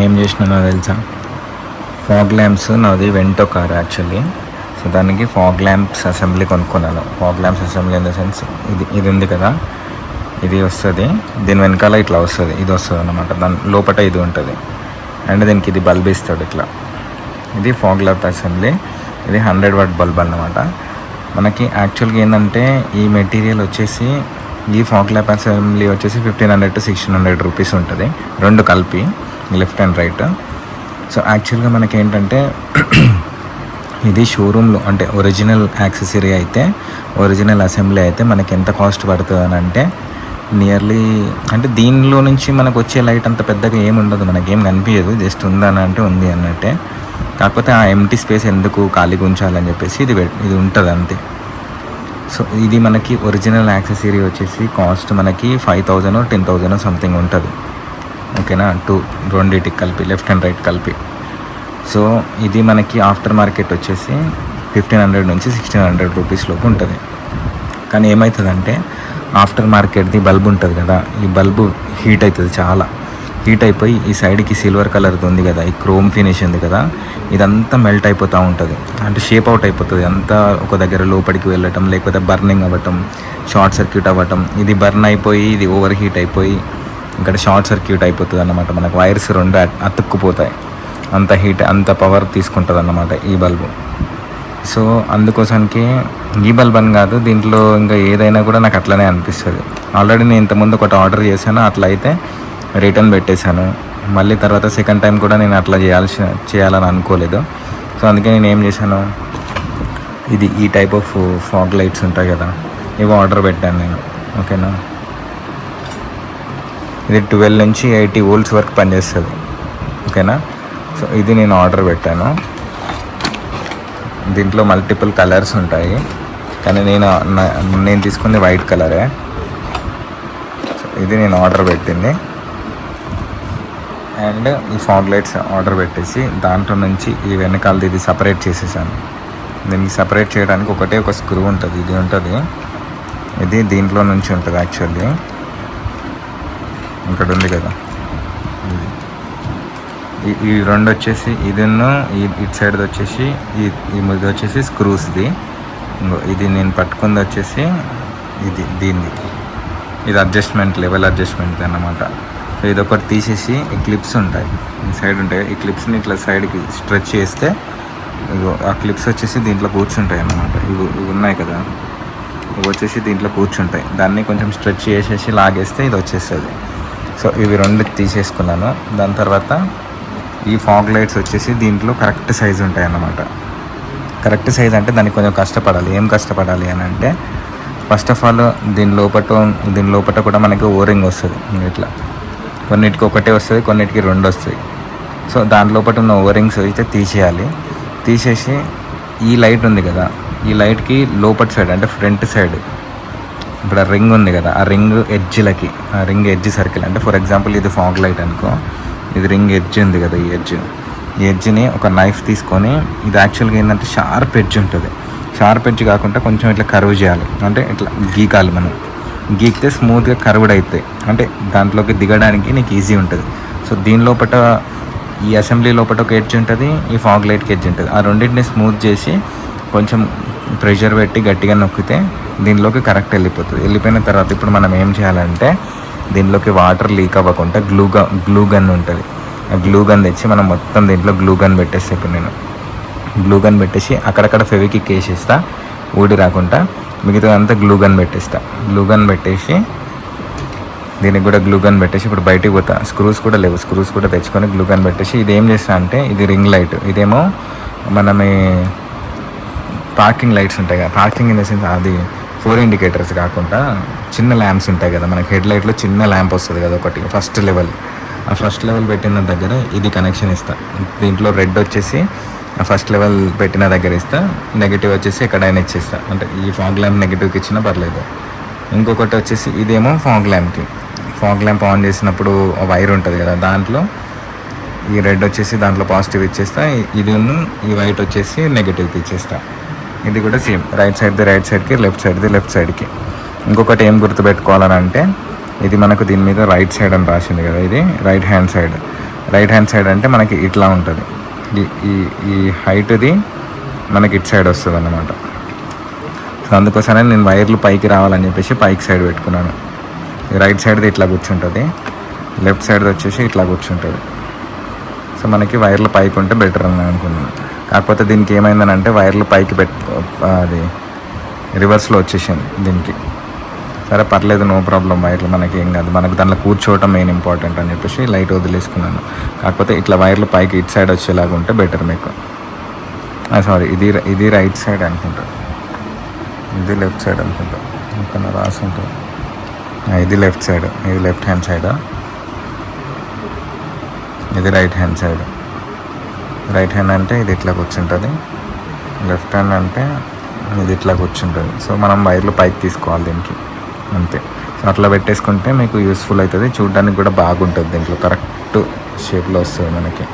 ఏం చేసినానో తెలుసా, fog lamps నాది వెంటో కార్ యాక్చువల్లీ. సో దానికి ఫాగ్ ల్యాంప్స్ అసెంబ్లీ కొనుక్కున్నాను. Fog lamps assembly in the sense ఇది ఉంది కదా, ఇది వస్తుంది, దీని వెనకాల ఇట్లా వస్తుంది, ఇది వస్తుంది అన్నమాట. దాని లోపల ఇది ఉంటుంది అండ్ దీనికి ఇది బల్బ్ ఇస్తాడు ఇట్లా. ఇది ఫాగ్ ల్యాంప్ అసెంబ్లీ, ఇది 100 వాట్ బల్బ్ అన్నమాట. మనకి యాక్చువల్గా ఏంటంటే ఈ మెటీరియల్ వచ్చేసి, ఈ ఫాగ్ ల్యాంప్ అసెంబ్లీ వచ్చేసి 1500 to 1600 రూపీస్ ఉంటుంది, రెండు కలిపి లెఫ్ట్ అండ్ రైట్. సో యాక్చువల్గా మనకి ఏంటంటే ఇది షోరూంలో అంటే ఒరిజినల్ యాక్సెసరీ అయితే, ఒరిజినల్ అసెంబ్లీ అయితే మనకి ఎంత కాస్ట్ పడుతుంది అని అంటే నియర్లీ, అంటే దీనిలో నుంచి మనకు వచ్చే లైట్ అంత పెద్దగా ఏమి ఉండదు, మనకేం కనిపించదు, జస్ట్ ఉందని అంటే ఉంది అన్నట్టే. కాకపోతే ఆ ఎంటీ స్పేస్ ఎందుకు ఖాళీగా ఉంచాలని చెప్పేసి ఇది ఉంటుంది అంతే. సో ఇది మనకి ఒరిజినల్ యాక్సెసరీ వచ్చేసి కాస్ట్ మనకి 5000 or 10,000 సంథింగ్ ఉంటుంది, ఓకేనా, రెండింటికి కలిపి లెఫ్ట్ అండ్ రైట్ కలిపి. సో ఇది మనకి ఆఫ్టర్ మార్కెట్ వచ్చేసి 1500 నుంచి 1600 రూపీస్ లోపు ఉంటుంది. కానీ ఏమవుతుందంటే ఆఫ్టర్ మార్కెట్ది బల్బ్ ఉంటుంది కదా, ఈ బల్బు హీట్ అవుతుంది, చాలా హీట్ అయిపోయి ఈ సైడ్కి సిల్వర్ కలర్ది ఉంది కదా, ఈ క్రోమ్ ఫినిష్ ఉంది కదా, ఇదంతా మెల్ట్ అయిపోతూ ఉంటుంది, అంటే షేప్ అవుట్ అయిపోతుంది అంతా ఒక దగ్గర లోపలికి వెళ్ళటం, లేకపోతే బర్నింగ్ అవ్వటం, షార్ట్ సర్క్యూట్ అవ్వటం. ఇది బర్న్ అయిపోయి ఇది ఓవర్ హీట్ అయిపోయి ఇక్కడ షార్ట్ సర్క్యూట్ అయిపోతుంది అన్నమాట. మనకు వైర్స్ రెండు అతుక్కుపోతాయి, అంత హీట్ అంత పవర్ తీసుకుంటుంది అన్నమాట ఈ బల్బు. సో అందుకోసానికి ఈ బల్బ్ అని కాదు, దీంట్లో ఇంకా ఏదైనా కూడా నాకు అట్లనే అనిపిస్తుంది. ఆల్రెడీ నేను ఇంతకుముందు ఒకటి ఆర్డర్ చేశాను, అట్లా అయితే రిటర్న్ పెట్టేశాను. మళ్ళీ తర్వాత సెకండ్ టైం కూడా నేను అట్లా చేయాలని అనుకోలేదు. సో అందుకే నేను ఏం చేశాను, ఈ టైప్ ఆఫ్ ఫాగ్ లైట్స్ ఉంటాయి కదా, ఇవి ఆర్డర్ పెట్టాను నేను, ఓకేనా. ఇది 12 నుంచి 80 volts వరకు పనిచేస్తుంది, ఓకేనా. సో ఇది నేను ఆర్డర్ పెట్టాను. దీంట్లో మల్టిపుల్ కలర్స్ ఉంటాయి, కానీ నేను తీసుకుంది వైట్ కలరే. సో ఇది నేను ఆర్డర్ పెట్టింది. అండ్ ఈ ఫాగ్ లైట్స్ ఆర్డర్ పెట్టేసి దాంట్లో నుంచి ఈ వెనకాలది ఇది సపరేట్ చేసేసాను. దీనికి సపరేట్ చేయడానికి ఒక స్క్రూ ఉంటుంది, ఇది ఉంటుంది, ఇది దీంట్లో నుంచి ఉంటుంది యాక్చువల్లీ. ఇక్కడ ఉంది కదా, ఈ రెండు వచ్చేసి ఇదిను ఇటు సైడ్ది వచ్చేసి ఇది వచ్చేసి స్క్రూస్ది. ఇది నేను పట్టుకుంది వచ్చేసి ఇది అడ్జస్ట్మెంట్, లెవెల్ అడ్జస్ట్మెంట్ అన్నమాట. సో ఇది ఒకటి తీసేసి ఈ క్లిప్స్ ఉంటాయి, ఈ సైడ్ ఉంటాయి, ఈ క్లిప్స్ని ఇట్లా సైడ్కి స్ట్రెచ్ చేస్తే ఆ క్లిప్స్ వచ్చేసి దీంట్లో కూర్చుంటాయి అన్నమాట. ఇవి ఉన్నాయి కదా, ఇవి వచ్చేసి దీంట్లో కూర్చుంటాయి, దాన్ని కొంచెం స్ట్రెచ్ చేసేసి లాగేస్తే ఇది వచ్చేస్తుంది. సో ఇవి రెండు తీసేసుకున్నాను. దాని తర్వాత ఈ ఫాగ్ లైట్స్ వచ్చేసి దీంట్లో కరెక్ట్ సైజు ఉంటాయి అన్నమాట. కరెక్ట్ సైజ్ అంటే దానికి కొంచెం కష్టపడాలి. ఏం కష్టపడాలి అని అంటే, ఫస్ట్ ఆఫ్ ఆల్ దీని లోపల కూడా మనకి ఓరింగ్ వస్తుంది, ఇట్లా కొన్నిటికి ఒకటే వస్తుంది, కొన్నిటికి రెండు వస్తాయి. సో దాని లోపల ఉన్న ఓరింగ్స్ అయితే తీసేయాలి. తీసేసి ఈ లైట్ ఉంది కదా, ఈ లైట్కి లోపల సైడ్ అంటే ఫ్రంట్ సైడ్ ఇప్పుడు ఆ రింగ్ ఉంది కదా, ఆ రింగ్ ఎడ్జ్ సర్కిల్ అంటే ఫర్ ఎగ్జాంపుల్ ఇది ఫాగ్ లైట్ అనుకో, ఇది రింగ్ ఎడ్జ్ ఉంది కదా, ఈ ఎడ్జ్ని ఒక నైఫ్ తీసుకొని, ఇది యాక్చువల్గా ఏంటంటే షార్ప్ ఎడ్జ్ ఉంటుంది, షార్ప్ ఎడ్జ్ కాకుండా కొంచెం ఇట్లా కర్వ్ చేయాలి, అంటే ఇట్లా గీకాలి. మనం గీకితే స్మూత్గా కర్వ్డ్ అవుతాయి, అంటే దాంట్లోకి దిగడానికి నీకు ఈజీ ఉంటుంది. సో దీని లోపల ఈ అసెంబ్లీ లోపల ఒక ఎడ్జ్ ఉంటుంది, ఈ ఫాగ్ లైట్కి ఎడ్జ్ ఉంటుంది. ఆ రెండింటిని స్మూత్ చేసి కొంచెం ప్రెషర్ పెట్టి గట్టిగా నొక్కితే దీనిలోకి కరెక్ట్ వెళ్ళిపోతుంది. వెళ్ళిపోయిన తర్వాత ఇప్పుడు మనం ఏం చేయాలంటే, దీనిలోకి వాటర్ లీక్ అవ్వకుండా గ్లూ గన్ ఉంటుంది, ఆ గ్లూ గన్ తెచ్చి మనం మొత్తం దీంట్లో గ్లూ గన్ పెట్టేస్తే, ఇప్పుడు నేను గ్లూ గన్ పెట్టేసి అక్కడక్కడ ఫెవికిక్ వేసేస్తా, ఊడి రాకుండా, మిగతా అంతా గ్లూ గన్ పెట్టేస్తా. గ్లూ గన్ పెట్టేసి దీనికి కూడా గ్లూ గన్ పెట్టేసి ఇప్పుడు బయటికి పోతా. స్క్రూస్ కూడా లేవు, స్క్రూస్ కూడా తెచ్చుకొని గ్లూ గన్ పెట్టేసి ఇది ఏం చేస్తా అంటే, ఇది రింగ్ లైట్, ఇదేమో మనం పార్కింగ్ లైట్స్ ఉంటాయి కదా, పార్కింగ్ ఇన్ ద సెన్స్ అది 4 ఇండికేటర్స్ కాకుండా చిన్న ల్యాంప్స్ ఉంటాయి కదా, మనకి హెడ్ లైట్లో చిన్న ల్యాంప్ వస్తుంది కదా ఒకటి, ఫస్ట్ లెవెల్. ఆ ఫస్ట్ లెవెల్ పెట్టిన దగ్గర ఇది కనెక్షన్ ఇస్తా. దీంట్లో రెడ్ వచ్చేసి ఫస్ట్ లెవెల్ పెట్టిన దగ్గర ఇస్తా, నెగిటివ్ వచ్చేసి ఎక్కడైనా ఇచ్చేస్తా, అంటే ఈ ఫాగ్ ల్యాంప్ నెగిటివ్కి ఇచ్చినా పర్లేదు. ఇంకొకటి వచ్చేసి ఇదేమో ఫాగ్ ల్యాంప్ ఆన్ చేసినప్పుడు వైర్ ఉంటుంది కదా, దాంట్లో ఈ రెడ్ వచ్చేసి దాంట్లో పాజిటివ్ ఇచ్చేస్తా, ఈ వైట్ వచ్చేసి నెగిటివ్కి ఇచ్చేస్తా. ఇది కూడా సేమ్, రైట్ సైడ్కి లెఫ్ట్ సైడ్కి. ఇంకొకటి ఏం గుర్తుపెట్టుకోవాలని అంటే, ఇది మనకు దీని మీద రైట్ సైడ్ అని రాసింది కదా, ఇది right hand side. Right hand side అంటే మనకి ఇట్లా ఉంటుంది. ఈ ఈ హైట్ది మనకి ఇటు సైడ్ వస్తుంది అన్నమాట. సో అందుకోసమే నేను వైర్లు పైకి రావాలని చెప్పేసి పైకి సైడ్ పెట్టుకున్నాను. రైట్ సైడ్ది ఇట్లా కూర్చుంటుంది, లెఫ్ట్ సైడ్ది వచ్చేసి ఇట్లా కూర్చుంటుంది. సో మనకి వైర్లు పైకి ఉంటే బెటర్ అని అనుకున్నాను. కాకపోతే దీనికి ఏమైందనంటే వైర్లు పైకి అది రివర్స్లో వచ్చేసింది దీనికి. సరే పర్లేదు, నో ప్రాబ్లం, వైర్లు మనకి ఏం కాదు, మనకు దాంట్లో కూర్చోవటం మెయిన్ ఇంపార్టెంట్ అని చెప్పేసి లైట్ వదిలేసుకున్నాను. కాకపోతే ఇట్లా వైర్లు పైకి ఇటు సైడ్ వచ్చేలాగా ఉంటే బెటర్ మీకు. సారీ, ఇది రైట్ సైడ్ అనుకుంటా, ఇది లెఫ్ట్ సైడ్ అనుకుంటా, ఇంకా రాసి ఉంటుంది. ఇది లెఫ్ట్ సైడ్, ఇది లెఫ్ట్ హ్యాండ్ సైడ్, ఇది right hand side. Right hand అంటే ఇది ఇట్లా కూర్చుంటుంది, లెఫ్ట్ హ్యాండ్ అంటే ఇది ఇట్లా కూర్చుంటుంది. సో మనం వైర్లు పైకి తీసుకోవాలి దీనికి, అంతే. సో అట్లా పెట్టేసుకుంటే మీకు యూస్ఫుల్ అవుతుంది, చూడడానికి కూడా బాగుంటుంది, దీంట్లో కరెక్ట్ షేప్లో వస్తుంది మనకి.